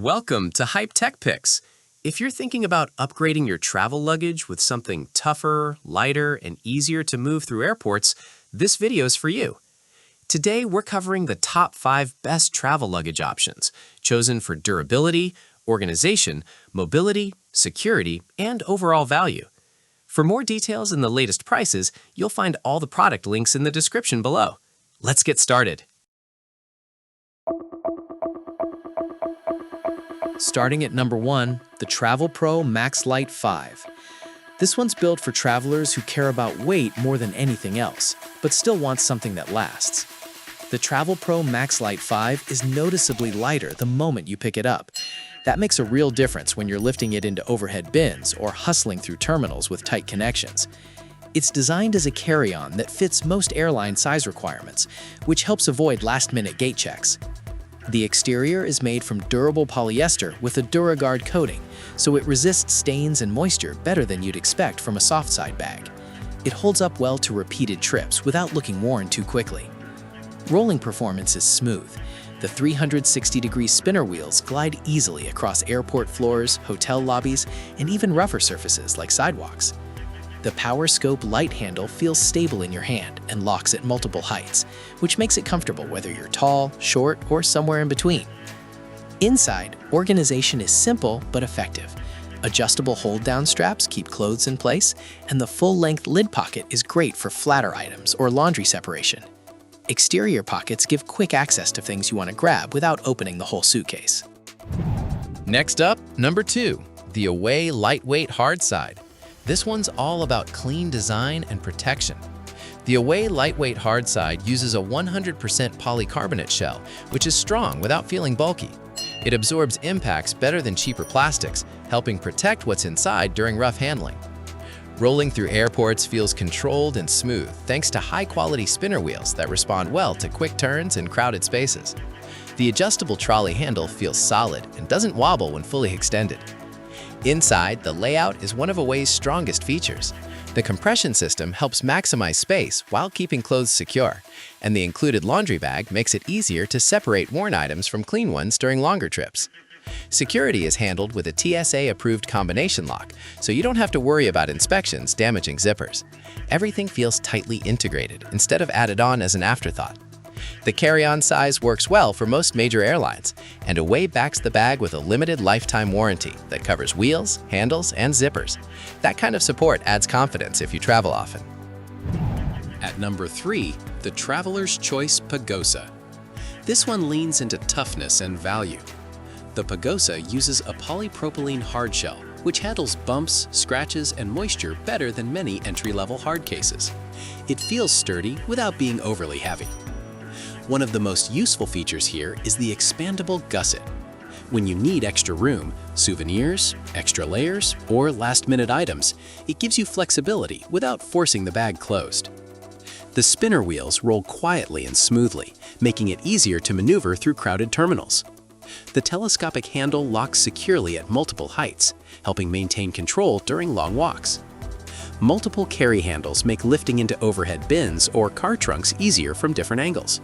Welcome to Hype Tech Picks. If you're thinking about upgrading your travel luggage with something tougher, lighter, and easier to move through airports, this video is for you. Today, we're covering the top 5 best travel luggage options, chosen for durability, organization, mobility, security, and overall value. For more details and the latest prices, you'll find all the product links in the description below. Let's get started. Starting at number 1, the Travelpro Maxlite 5. This one's built for travelers who care about weight more than anything else, but still want something that lasts. The Travelpro Maxlite 5 is noticeably lighter the moment you pick it up. That makes a real difference when you're lifting it into overhead bins or hustling through terminals with tight connections. It's designed as a carry-on that fits most airline size requirements, which helps avoid last-minute gate checks. The exterior is made from durable polyester with a DuraGuard coating, so it resists stains and moisture better than you'd expect from a soft-side bag. It holds up well to repeated trips without looking worn too quickly. Rolling performance is smooth. The 360-degree spinner wheels glide easily across airport floors, hotel lobbies, and even rougher surfaces like sidewalks. The Power Scope light handle feels stable in your hand and locks at multiple heights, which makes it comfortable whether you're tall, short, or somewhere in between. Inside, organization is simple but effective. Adjustable hold-down straps keep clothes in place, and the full-length lid pocket is great for flatter items or laundry separation. Exterior pockets give quick access to things you want to grab without opening the whole suitcase. Next up, number 2, the Away Lightweight Hardside. This one's all about clean design and protection. The Away Lightweight Hardside uses a 100% polycarbonate shell, which is strong without feeling bulky. It absorbs impacts better than cheaper plastics, helping protect what's inside during rough handling. Rolling through airports feels controlled and smooth thanks to high-quality spinner wheels that respond well to quick turns and crowded spaces. The adjustable trolley handle feels solid and doesn't wobble when fully extended. Inside, the layout is one of Away's strongest features. The compression system helps maximize space while keeping clothes secure, and the included laundry bag makes it easier to separate worn items from clean ones during longer trips. Security is handled with a TSA-approved combination lock, so you don't have to worry about inspections damaging zippers. Everything feels tightly integrated instead of added on as an afterthought. The carry-on size works well for most major airlines, and Away backs the bag with a limited lifetime warranty that covers wheels, handles, and zippers. That kind of support adds confidence if you travel often. At number 3, the Traveler's Choice Pagosa. This one leans into toughness and value. The Pagosa uses a polypropylene hardshell, which handles bumps, scratches, and moisture better than many entry-level hard cases. It feels sturdy without being overly heavy. One of the most useful features here is the expandable gusset. When you need extra room, souvenirs, extra layers, or last-minute items, it gives you flexibility without forcing the bag closed. The spinner wheels roll quietly and smoothly, making it easier to maneuver through crowded terminals. The telescopic handle locks securely at multiple heights, helping maintain control during long walks. Multiple carry handles make lifting into overhead bins or car trunks easier from different angles.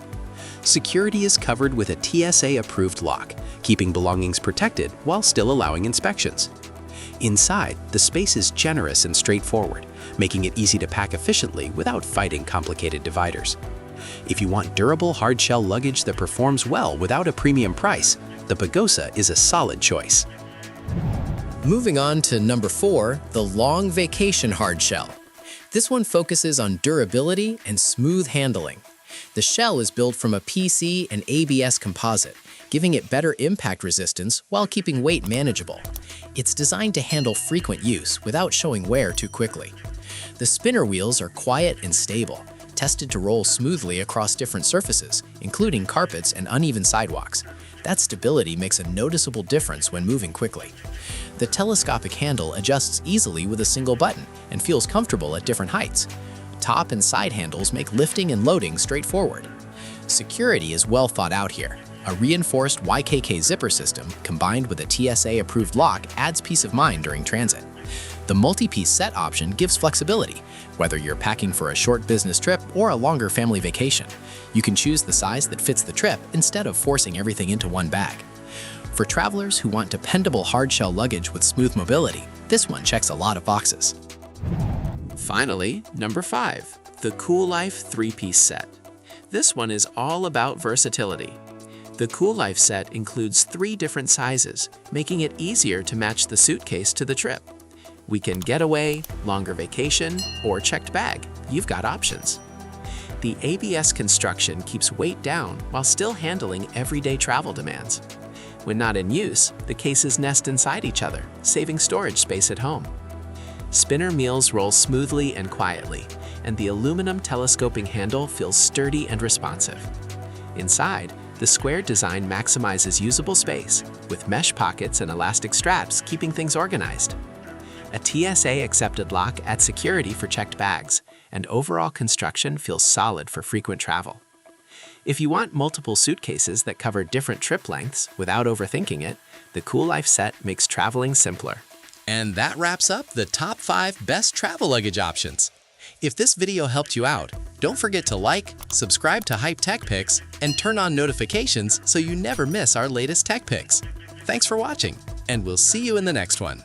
Security is covered with a TSA-approved lock, keeping belongings protected while still allowing inspections. Inside, the space is generous and straightforward, making it easy to pack efficiently without fighting complicated dividers. If you want durable hardshell luggage that performs well without a premium price, the Pagosa is a solid choice. Moving on to number 4, the Long Vacation Hardshell. This one focuses on durability and smooth handling. The shell is built from a PC and ABS composite, giving it better impact resistance while keeping weight manageable. It's designed to handle frequent use without showing wear too quickly. The spinner wheels are quiet and stable, tested to roll smoothly across different surfaces, including carpets and uneven sidewalks. That stability makes a noticeable difference when moving quickly. The telescopic handle adjusts easily with a single button and feels comfortable at different heights. Top and side handles make lifting and loading straightforward. Security is well thought out here. A reinforced YKK zipper system combined with a TSA-approved lock adds peace of mind during transit. The multi-piece set option gives flexibility, whether you're packing for a short business trip or a longer family vacation. You can choose the size that fits the trip instead of forcing everything into one bag. For travelers who want dependable hardshell luggage with smooth mobility, this one checks a lot of boxes. Finally, number 5, the Coolife 3-piece set. This one is all about versatility. The Coolife set includes 3 different sizes, making it easier to match the suitcase to the trip. Weekend getaway, longer vacation, or checked bag, you've got options. The ABS construction keeps weight down while still handling everyday travel demands. When not in use, the cases nest inside each other, saving storage space at home. Spinner meals roll smoothly and quietly, and the aluminum telescoping handle feels sturdy and responsive. Inside, the square design maximizes usable space, with mesh pockets and elastic straps keeping things organized. A TSA-accepted lock adds security for checked bags, and overall construction feels solid for frequent travel. If you want multiple suitcases that cover different trip lengths without overthinking it, the Coolife set makes traveling simpler. And that wraps up the top 5 best travel luggage options. If this video helped you out, don't forget to like, subscribe to Hype Tech Picks, and turn on notifications so you never miss our latest tech picks. Thanks for watching, and we'll see you in the next one.